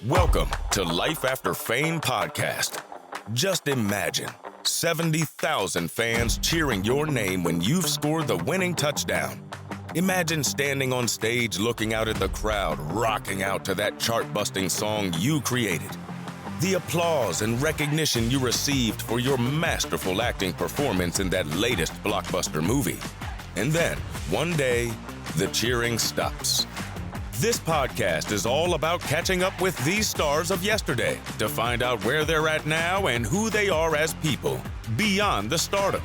Welcome to Life After Fame podcast. Just imagine 70,000 fans cheering your name when you've scored the winning touchdown. Imagine standing on stage looking out at the crowd, rocking out to that chart-busting song you created. The applause and recognition you received for your masterful acting performance in that latest blockbuster movie. And then, one day, the cheering stops. This podcast is all about catching up with these stars of yesterday to find out where they're at now and who they are as people, beyond the stardom.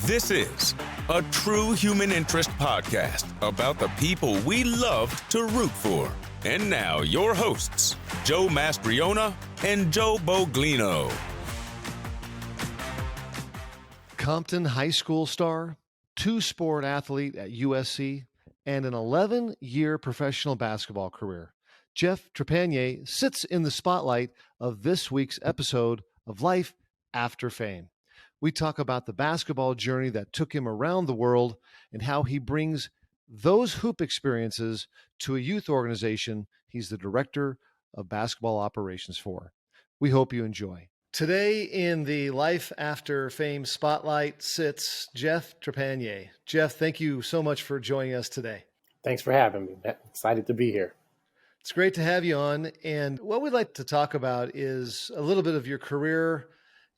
This is a true human interest podcast about the people we loved to root for. And now, your hosts, Joe Mastriona and Joe Boglino. Compton High School star, two-sport athlete at USC, and an 11-year professional basketball career. Jeff Trepanier sits in the spotlight of this week's episode of Life After Fame. We talk about the basketball journey that took him around the world and how he brings those hoop experiences to a youth organization he's the director of basketball operations for. We hope you enjoy. Today in the Life After Fame spotlight sits Jeff Trepanier. Jeff, thank you so much for joining us today. Thanks for having me. Excited to be here. It's great to have you on. And what we'd like to talk about is a little bit of your career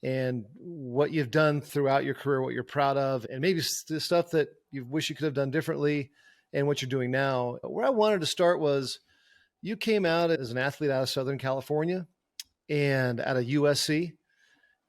and what you've done throughout your career, what you're proud of, and maybe the stuff that you wish you could have done differently and what you're doing now. Where I wanted to start was you came out as an athlete out of Southern California and out of USC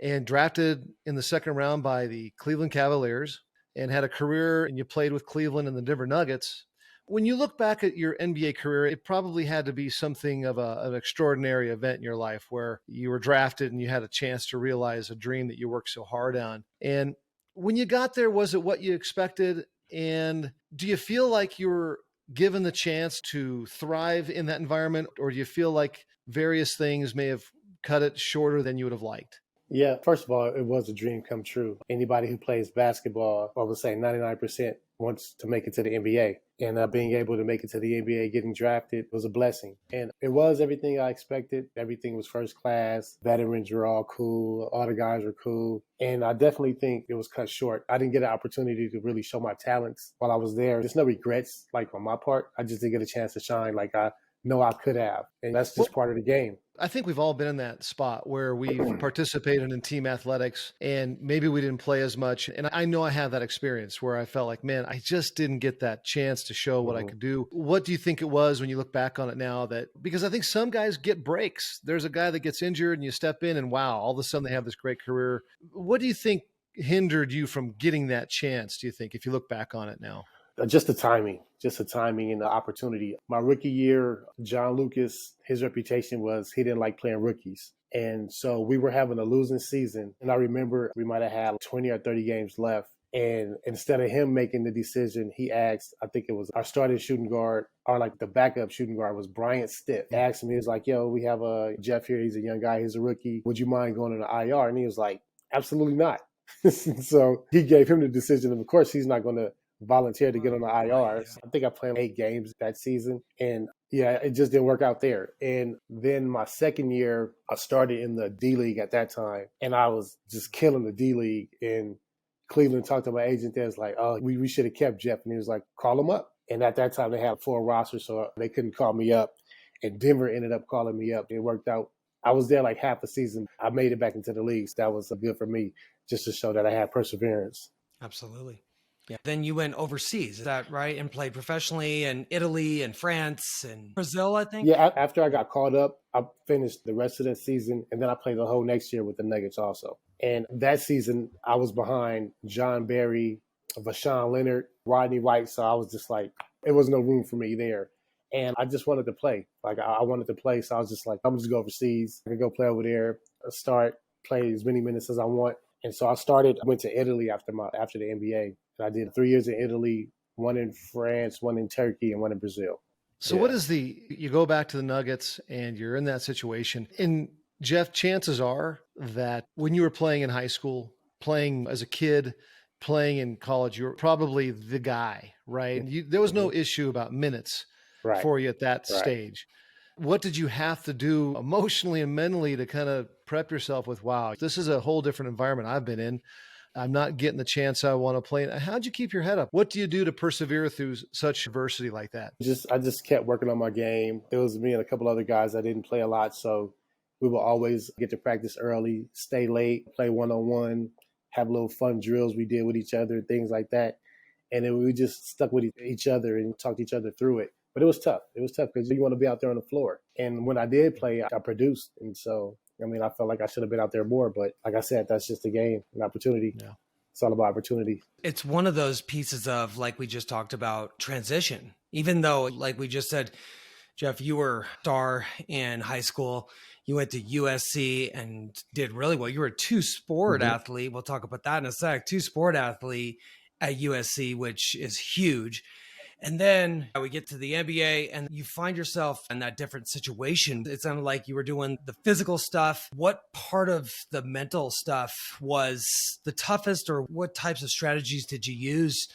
and drafted in the second round by the Cleveland Cavaliers and had a career, and you played with Cleveland and the Denver Nuggets. When you look back at your NBA career, it probably had to be something of an extraordinary event in your life where you were drafted and you had a chance to realize a dream that you worked so hard on. And when you got there, was it what you expected? And do you feel like you were given the chance to thrive in that environment, or do you feel like various things may have cut it shorter than you would have liked? Yeah, first of all, it was a dream come true. Anybody who plays basketball, I would say 99% wants to make it to the NBA. And being able to make it to the NBA, getting drafted, was a blessing. And it was everything I expected. Everything was first class. Veterans were all cool. All the guys were cool. And I definitely think it was cut short. I didn't get an opportunity to really show my talents while I was there. There's no regrets, like on my part. I just didn't get a chance to shine like I know I could have. And that's just part of the game. I think we've all been in that spot where we've participated in team athletics and maybe we didn't play as much. And I know I have that experience where I felt like, man, I just didn't get that chance to show what I could do. What do you think it was when you look back on it now? Because I think some guys get breaks. There's a guy that gets injured and you step in and wow, all of a sudden they have this great career. What do you think hindered you from getting that chance, do you think, if you look back on it now? Just the timing and the opportunity. My rookie year, John Lucas, his reputation was he didn't like playing rookies. And so we were having a losing season. And I remember we might have had 20 or 30 games left. And instead of him making the decision, he asked, I think it was our starting shooting guard, or like the backup shooting guard was Bryant Stitt. He asked me, he was like, yo, we have a Jeff here. He's a young guy. He's a rookie. Would you mind going to the IR? And he was like, absolutely not. So he gave him the decision. And of course, he's not going to volunteer to get on the IR. I think I played 8 games that season. And yeah, it just didn't work out there. And then my second year, I started in the D League at that time. And I was just killing the D League. And Cleveland talked to my agent there. It's like, oh, we should have kept Jeff. And he was like, call him up. And at that time, they had a full roster, so they couldn't call me up. And Denver ended up calling me up. It worked out. I was there like half a season. I made it back into the leagues. That was good for me, just to show that I had perseverance. Absolutely. Yeah. Then you went overseas, is that right? And played professionally in Italy and France and Brazil, I think? Yeah, after I got called up, I finished the rest of the season, and then I played the whole next year with the Nuggets also. And that season, I was behind John Barry, Vashawn Leonard, Rodney White, so I was just like, there was no room for me there. And I just wanted to play. Like, I wanted to play, so I was just like, I'm just going to go overseas. I can go play over there, play as many minutes as I want. And so I went to Italy after the NBA. And I did 3 years in Italy, 1 in France, 1 in Turkey, and 1 in Brazil. So what is you go back to the Nuggets and you're in that situation. And Jeff, chances are that when you were playing in high school, playing as a kid, playing in college, you were probably the guy, right? There was no issue about minutes for you at that stage. What did you have to do emotionally and mentally to kind of prep yourself with, wow, this is a whole different environment I've been in. I'm not getting the chance I want to play. How'd you keep your head up? What do you do to persevere through such adversity like that? I just kept working on my game. It was me and a couple other guys that didn't play a lot, so we would always get to practice early, stay late, play one-on-one, have little fun drills we did with each other, things like that. And then we just stuck with each other and talked each other through it. But it was tough. It was tough because you want to be out there on the floor. And when I did play, I produced. And so, I mean, I felt like I should have been out there more. But like I said, that's just a game, an opportunity. Yeah. It's all about opportunity. It's one of those pieces of, like we just talked about, transition. Even though, like we just said, Jeff, you were a star in high school. You went to USC and did really well. You were a two-sport athlete. We'll talk about that in a sec. Two-sport athlete at USC, which is huge. And then we get to the NBA and you find yourself in that different situation. It sounded like you were doing the physical stuff. What part of the mental stuff was the toughest, or what types of strategies did you use?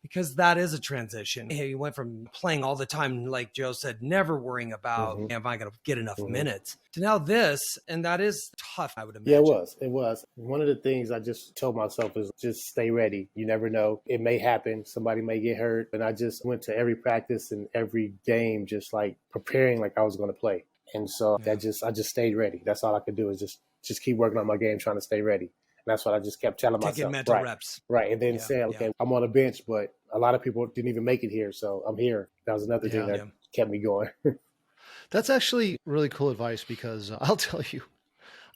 Because that is a transition. You went from playing all the time, like Joe said, never worrying about, am I going to get enough minutes, to now this, and that is tough, I would imagine. Yeah, it was. It was. One of the things I just told myself is just stay ready. You never know. It may happen. Somebody may get hurt. And I just went to every practice and every game just like preparing like I was going to play. And so I just stayed ready. That's all I could do is just keep working on my game, trying to stay ready. And that's what I just kept telling myself. Taking mental reps. Right. And then saying, okay, I'm on a bench, but a lot of people didn't even make it here. So I'm here. That was another thing that kept me going. That's actually really cool advice, because I'll tell you,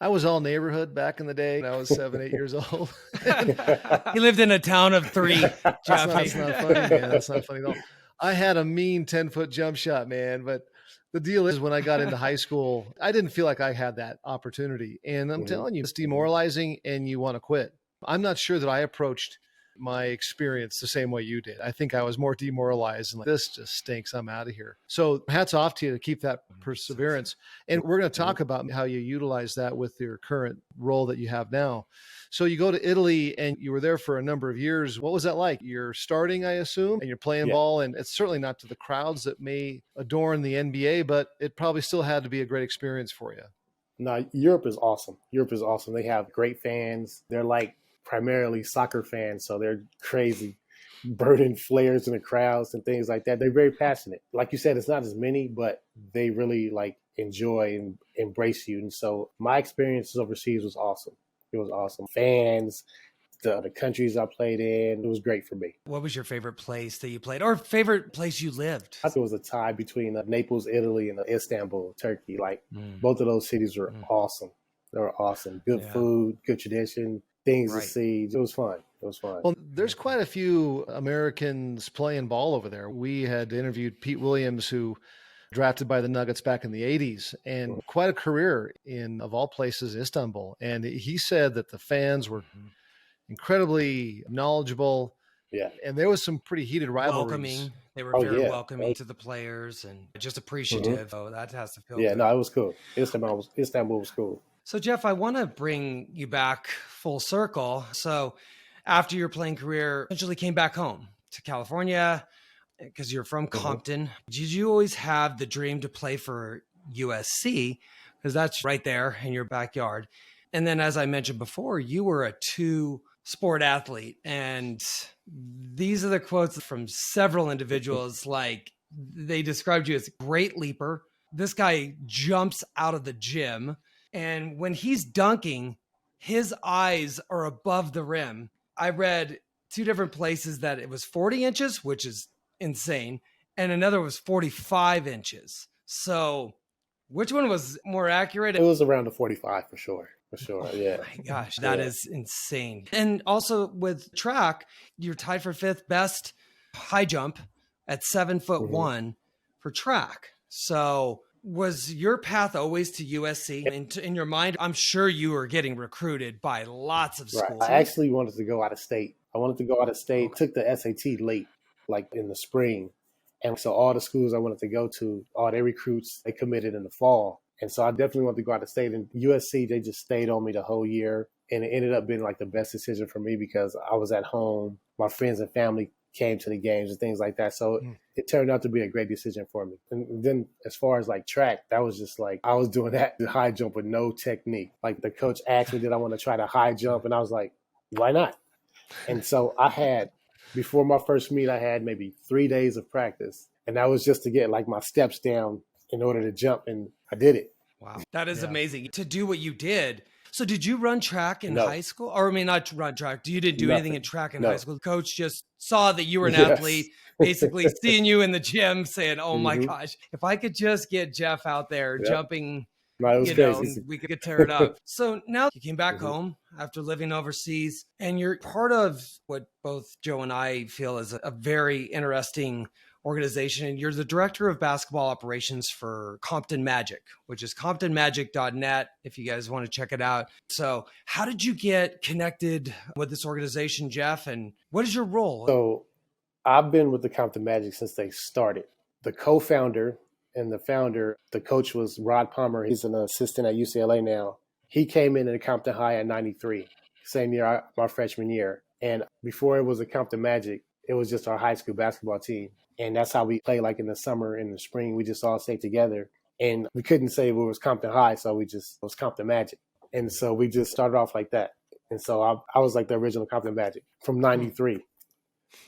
I was all neighborhood back in the day when I was 7, 8 years old. You lived in a town of 3, Jeff. That's not funny, man. That's not funny at all. I had a mean 10-foot jump shot, man. But the deal is, when I got into high school, I didn't feel like I had that opportunity. And I'm telling you, it's demoralizing and you want to quit. I'm not sure that I approached my experience the same way you did. I think I was more demoralized and like, this just stinks. I'm out of here. So hats off to you to keep that perseverance. And we're going to talk about how you utilize that with your current role that you have now. So you go to Italy and you were there for a number of years. What was that like? You're starting, I assume, and you're playing ball, and it's certainly not to the crowds that may adorn the NBA, but it probably still had to be a great experience for you. No, Europe is awesome. Europe is awesome. They have great fans. They're like primarily soccer fans, so they're crazy, burning flares in the crowds and things like that. They're very passionate. Like you said, it's not as many, but they really like enjoy and embrace you. And so my experiences overseas was awesome. It was awesome. Fans, the countries I played in, it was great for me. What was your favorite place that you played, or favorite place you lived? I think it was a tie between Naples, Italy, and Istanbul, Turkey. Like both of those cities were awesome. They were awesome. Good food, good tradition, things to see. It was fun. It was fun. Well, there's quite a few Americans playing ball over there. We had interviewed Pete Williams, who drafted by the Nuggets back in the 80s, and quite a career in, of all places, Istanbul. And he said that the fans were incredibly knowledgeable. Yeah. And there was some pretty heated rivalries. Welcoming. They were very welcoming to the players and just appreciative. Oh, that has to feel good. No, it was cool. Istanbul was cool. So, Jeff, I want to bring you back full circle. So after your playing career, eventually came back home to California, because you're from Compton. Did you always have the dream to play for USC? Because that's right there in your backyard. And then, as I mentioned before, you were a two-sport athlete. And these are the quotes from several individuals. Like, they described you as a great leaper. This guy jumps out of the gym, and when he's dunking, his eyes are above the rim. I read 2 different places that it was 40 inches, which is insane, and another was 45 inches. So which one was more accurate? It was around the 45 for sure. Yeah. Oh my gosh, that is insane. And also with track, you're tied for 5th best high jump at 7'1" for track. So was your path always to USC? In your mind, I'm sure you were getting recruited by lots of schools. Right. I actually wanted to go out of state. Took the SAT late, like in the spring. And so all the schools I wanted to go to, all their recruits, they committed in the fall. And so I definitely wanted to go out of state. And USC, they just stayed on me the whole year. And it ended up being like the best decision for me because I was at home. My friends and family came to the games and things like that. So it turned out to be a great decision for me. And then as far as like track, that was just like, I was doing that the high jump with no technique. Like the coach asked me, did I want to try the high jump? And I was like, why not? And so before my first meet, I had maybe 3 days of practice. And that was just to get like my steps down in order to jump. And I did it. Wow. That is amazing to do what you did. So did you run track in high school? Or I mean, not run track. You didn't do anything in track in high school. The coach just saw that you were an athlete, basically seeing you in the gym saying, oh my gosh, if I could just get Jeff out there jumping, we could tear it up. So now you came back home after living overseas, and you're part of what both Joe and I feel is a very interesting organization. And you're the director of basketball operations for Compton Magic, which is comptonmagic.net if you guys want to check it out. So how did you get connected with this organization, Jeff? And what is your role? So I've been with the Compton Magic since they started. The co-founder and the founder, the coach was Rod Palmer. He's an assistant at UCLA now. He came in at Compton High at 93, same year, my freshman year. And before it was the Compton Magic, it was just our high school basketball team. And that's how we play, like in the summer, in the spring, we just all stayed together. And we couldn't say it was Compton High, so it was Compton Magic. And so we just started off like that. And so I was like the original Compton Magic from 93.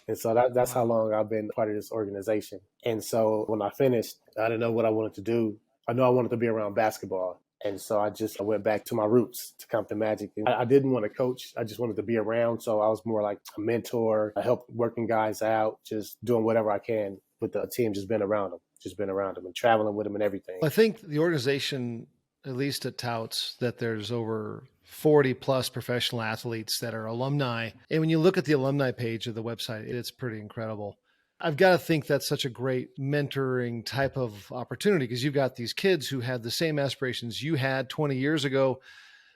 And so that's how long I've been part of this organization. And so when I finished, I didn't know what I wanted to do. I know I wanted to be around basketball. And so I went back to my roots, to Compton Magic. And I didn't want to coach. I just wanted to be around. So I was more like a mentor. I helped working guys out, just doing whatever I can with the team, just being around them and traveling with them and everything. I think the organization, at least it touts that there's over 40 plus professional athletes that are alumni. And when you look at the alumni page of the website, it's pretty incredible. I've got to think that's such a great mentoring type of opportunity because you've got these kids who had the same aspirations you had 20 years ago,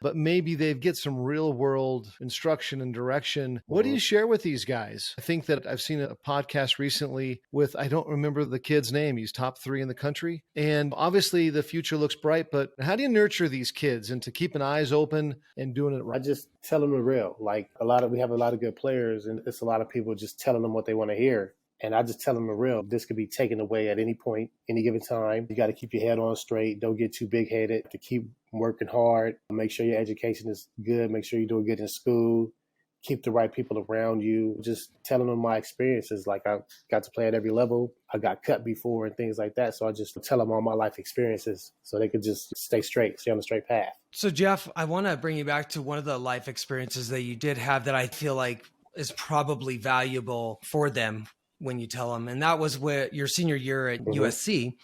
but maybe they get some real world instruction and direction. What do you share with these guys? I think that I've seen a podcast recently with, I don't remember the kid's name. He's top 3 in the country. And obviously the future looks bright, but how do you nurture these kids and to keep an eyes open and doing it right? I just tell them the real. Like we have a lot of good players and it's a lot of people just telling them what they want to hear. And I just tell them the real. This could be taken away at any point, any given time. You got to keep your head on straight. Don't get too big-headed. To keep working hard. Make sure your education is good. Make sure you're doing good in school. Keep the right people around you. Just telling them my experiences. Like I got to play at every level. I got cut before and things like that. So I just tell them all my life experiences so they could just stay on the straight path. So Jeff, I want to bring you back to one of the life experiences that you did have that I feel like is probably valuable for them when you tell them. And that was your senior year at USC.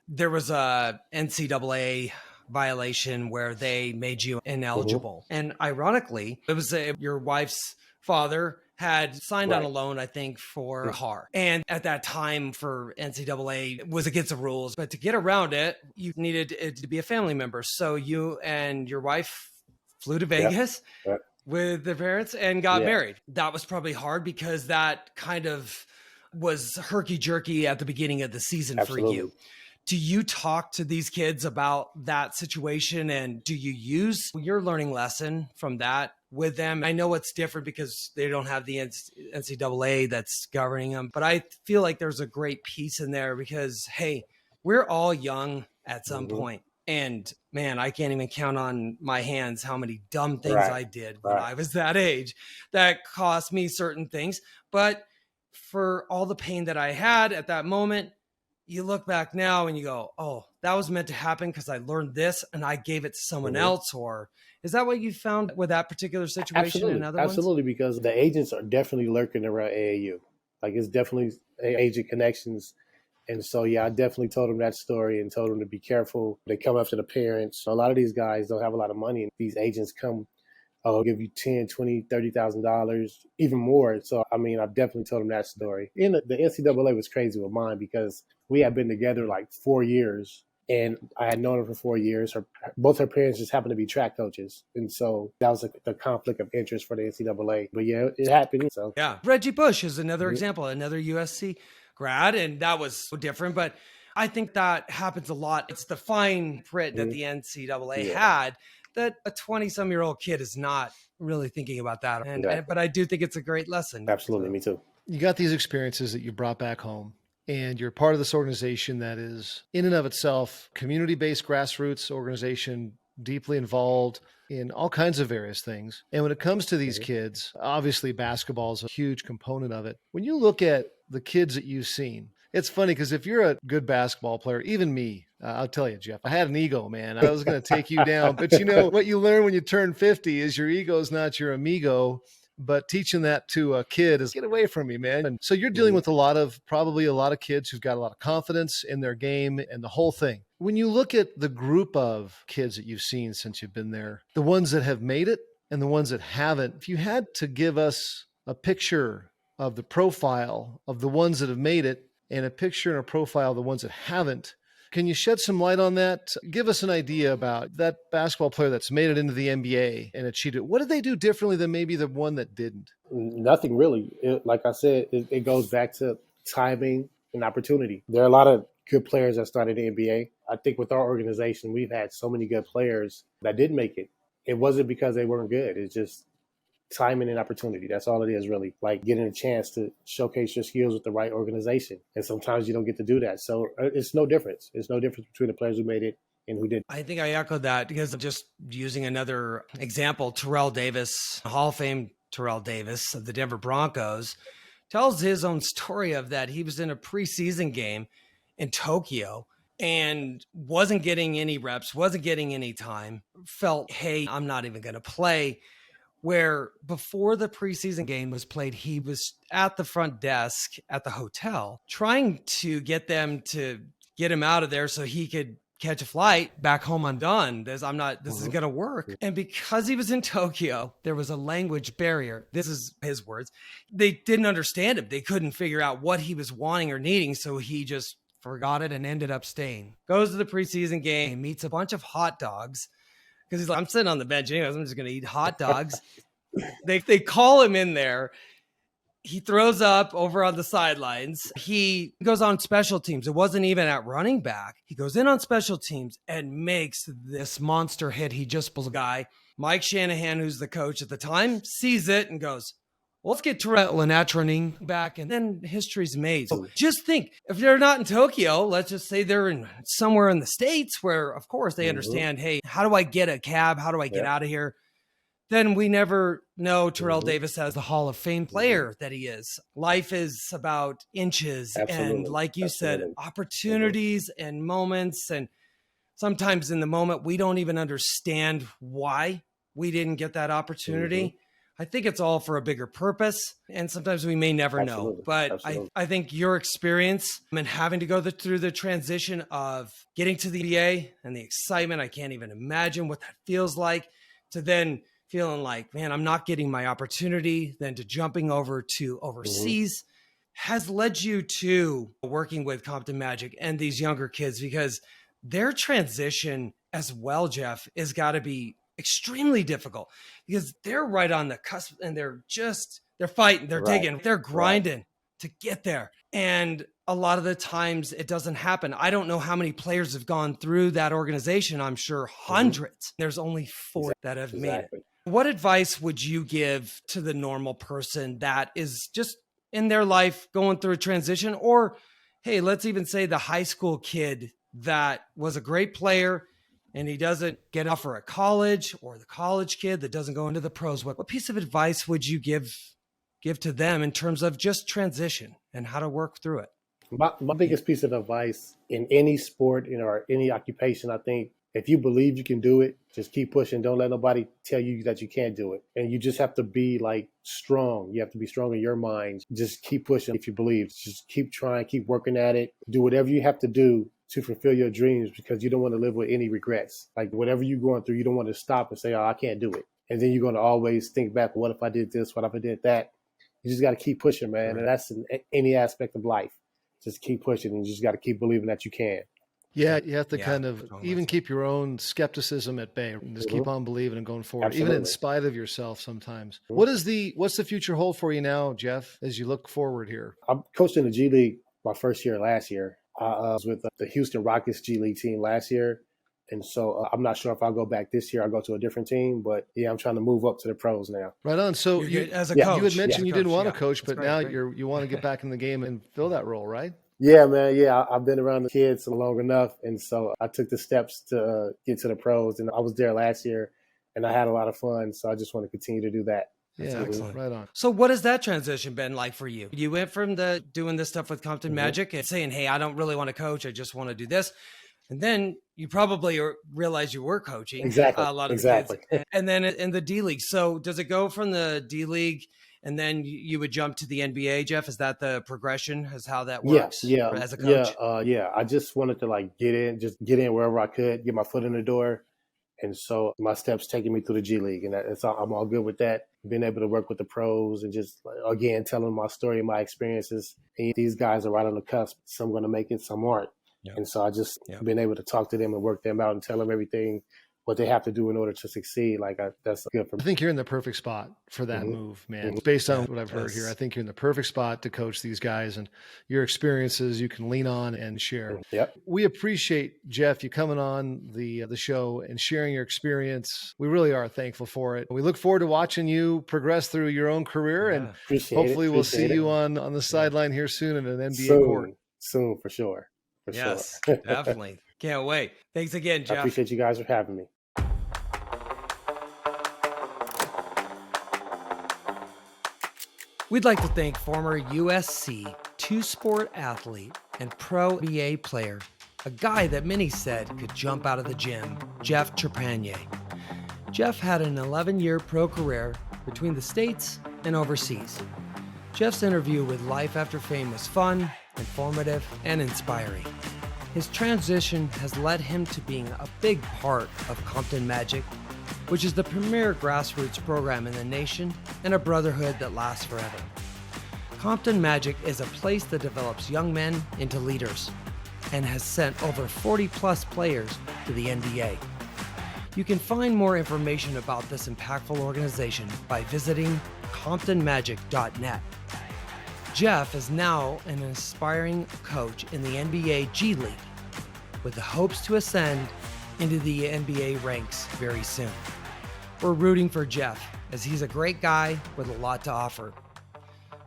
There was a NCAA violation where they made you ineligible. And ironically, it was your wife's father had signed on a loan, I think, for a car. And at that time for NCAA, it was against the rules. But to get around it, you needed it to be a family member. So you and your wife flew to Vegas with their parents and got married. That was probably hard because that kind of was herky-jerky at the beginning of the season for you. Do you talk to these kids about that situation, and do you use your learning lesson from that with them? I know it's different because they don't have the NCAA that's governing them, but I feel like there's a great piece in there because, hey, we're all young at some point. And man, I can't even count on my hands how many dumb things I did when I was that age that cost me certain things. But for all the pain that I had at that moment, you look back now and you go, oh, that was meant to happen because I learned this and I gave it to someone else. Or is that what you found with that particular situation and other ones? Absolutely, because the agents are definitely lurking around AAU. Like it's definitely agent connections. And so, I definitely told them that story and told them to be careful. They come after the parents. A lot of these guys don't have a lot of money. And these agents come, I'll give you $10,000, $20,000, $30,000, even more. So, I mean, I've definitely told them that story. And the NCAA was crazy with mine because we had been together like 4 years and I had known her for 4 years. Both her parents just happened to be track coaches. And so that was the conflict of interest for the NCAA. But it happened. So Reggie Bush is another example, another USC grad. And that was different. But I think that happens a lot. It's the fine print that the NCAA had that a 20-some-year-old kid is not really thinking about that. But I do think it's a great lesson. Absolutely. Me too. You got these experiences that you brought back home. and you're part of this organization that is in and of itself community-based grassroots organization, deeply involved in all kinds of various things. And when it comes to these kids, obviously basketball is a huge component of it. When you look at the kids that you've seen, it's funny because if you're a good basketball player, even me, I'll tell you, Jeff, I had an ego, man. I was going to take you down. But you know, what you learn when you turn 50 is your ego is not your amigo. But teaching that to a kid is get away from me, man. And so you're dealing with probably a lot of kids who've got a lot of confidence in their game and the whole thing. When you look at the group of kids that you've seen since you've been there, the ones that have made it and the ones that haven't, if you had to give us a picture of the profile of the ones that have made it and a picture and a profile of the ones that haven't, can you shed some light on that? Give us an idea about that basketball player that's made it into the NBA and achieved it. What did they do differently than maybe the one that didn't? Nothing really. Like I said, it goes back to timing and opportunity. There are a lot of good players that started in the NBA. I think with our organization, we've had so many good players that didn't make it. It wasn't because they weren't good. It's just timing and opportunity. That's all it is, really. Like getting a chance to showcase your skills with the right organization. And sometimes you don't get to do that. So it's no difference. It's no difference between the players who made it and who didn't. I think I echoed that because I'm just using another example. Terrell Davis, Hall of Fame Terrell Davis of the Denver Broncos, tells his own story of that. He was in a preseason game in Tokyo and wasn't getting any reps, wasn't getting any time, felt, hey, I'm not even going to play. Where before the preseason game was played, he was at the front desk at the hotel trying to get them to get him out of there so he could catch a flight back home undone. This isn't going to work. And because he was in Tokyo, there was a language barrier. This is his words. They didn't understand him. They couldn't figure out what he was wanting or needing. So he just forgot it and ended up staying. Goes to the preseason game, meets a bunch of hot dogs. Because he's like, I'm sitting on the bench anyways. I'm just going to eat hot dogs. They call him in there. He throws up over on the sidelines. He goes on special teams. It wasn't even at running back. He goes in on special teams and makes this monster hit. He just pulls a guy. Mike Shanahan, who's the coach at the time, sees it and goes, well, let's get Terrell Lenatroning back. And then history's made. So just think, if they're not in Tokyo, let's just say they're in somewhere in the States where, of course, they understand, hey, how do I get a cab? How do I get out of here? Then we never know Terrell Davis as the Hall of Fame player that he is. Life is about inches. And like you said, opportunities and moments. And sometimes in the moment, we don't even understand why we didn't get that opportunity. I think it's all for a bigger purpose, and sometimes we may never know. But I think your experience and having to go through the transition of getting to the NBA and the excitement, I can't even imagine what that feels like, to then feeling like, man, I'm not getting my opportunity, then to jumping over to overseas has led you to working with Compton Magic and these younger kids, because their transition as well, Jeff, has got to be extremely difficult because they're right on the cusp and they're fighting, they're digging, they're grinding to get there. And a lot of the times it doesn't happen. I don't know how many players have gone through that organization. I'm sure hundreds. There's only 4 that have made it. What advice would you give to the normal person that is just in their life going through a transition? Or, hey, let's even say the high school kid that was a great player and he doesn't get an offer at college, or the college kid that doesn't go into the pros. What piece of advice would you give to them in terms of just transition and how to work through it? My biggest piece of advice in any sport, or any occupation, I think, if you believe you can do it, just keep pushing. Don't let nobody tell you that you can't do it. And you just have to be strong. You have to be strong in your mind. Just keep pushing if you believe. Just keep trying, keep working at it. Do whatever you have to do to fulfill your dreams, because you don't want to live with any regrets. Like whatever you're going through, you don't want to stop and say, oh, I can't do it. And then you're going to always think back, what if I did this? What if I did that? You just got to keep pushing, man. Right. And that's in any aspect of life. Just keep pushing, and you just got to keep believing that you can. Yeah, you have to kind of even keep your own skepticism at bay and just keep on believing and going forward, even in spite of yourself sometimes. What's the future hold for you now, Jeff, as you look forward here? I'm coaching the G League my first year last year. I was with the Houston Rockets G League team last year. And so I'm not sure if I'll go back this year. I'll go to a different team. But, yeah, I'm trying to move up to the pros now. Right on. So as a coach, you had mentioned you didn't want to coach, but now great. you want to get back in the game and fill that role, right? Yeah, man. Yeah, I've been around the kids long enough. And so I took the steps to get to the pros. And I was there last year and I had a lot of fun. So I just want to continue to do that. Yeah, Excellent. right on. So what has that transition been like for you? You went from doing this stuff with Compton Magic and saying, hey, I don't really want to coach. I just want to do this. And then you probably realized you were coaching Exactly. a lot of the kids. And then in the D League. So does it go from the D League and then you would jump to the NBA, Jeff? Is that the progression? Is how that works? Yeah. As a coach? Yeah. I just wanted to like get in wherever I could, get my foot in the door. And so my steps taking me through the G League, and I'm all good with that. Being able to work with the pros and just, again, telling my story and my experiences. And these guys are right on the cusp. Some going to make it, some aren't. Yeah. And so I just been able to talk to them and work them out and tell them everything, what they have to do in order to succeed. Like that's good for me. I think you're in the perfect spot for that move, man. Based on what I've heard here, I think you're in the perfect spot to coach these guys and your experiences you can lean on and share. Yep. We appreciate, Jeff, you coming on the show and sharing your experience. We really are thankful for it. We look forward to watching you progress through your own career, and hopefully we'll see you on the sideline here soon in an NBA court. Soon, for sure. Yes, definitely. Can't wait. Thanks again, Jeff. I appreciate you guys for having me. We'd like to thank former USC two-sport athlete and pro NBA player, a guy that many said could jump out of the gym, Jeff Trepanier. Jeff had an 11-year pro career between the States and overseas. Jeff's interview with Life After Fame was fun, informative, and inspiring. His transition has led him to being a big part of Compton Magic, which is the premier grassroots program in the nation and a brotherhood that lasts forever. Compton Magic is a place that develops young men into leaders and has sent over 40-plus players to the NBA. You can find more information about this impactful organization by visiting ComptonMagic.net. Jeff is now an aspiring coach in the NBA G League with the hopes to ascend into the NBA ranks very soon. We're rooting for Jeff as he's a great guy with a lot to offer.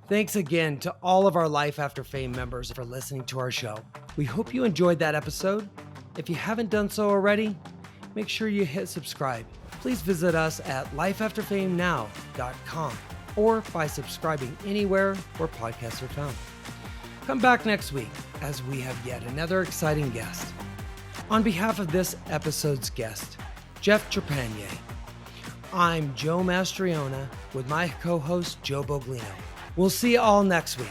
Thanks again to all of our Life After Fame members for listening to our show. We hope you enjoyed that episode. If you haven't done so already, make sure you hit subscribe. Please visit us at lifeafterfamenow.com or by subscribing anywhere where podcasts are found. Come back next week as we have yet another exciting guest. On behalf of this episode's guest, Jeff Trepanier, I'm Joe Mastriona with my co-host Joe Boglino. We'll see you all next week.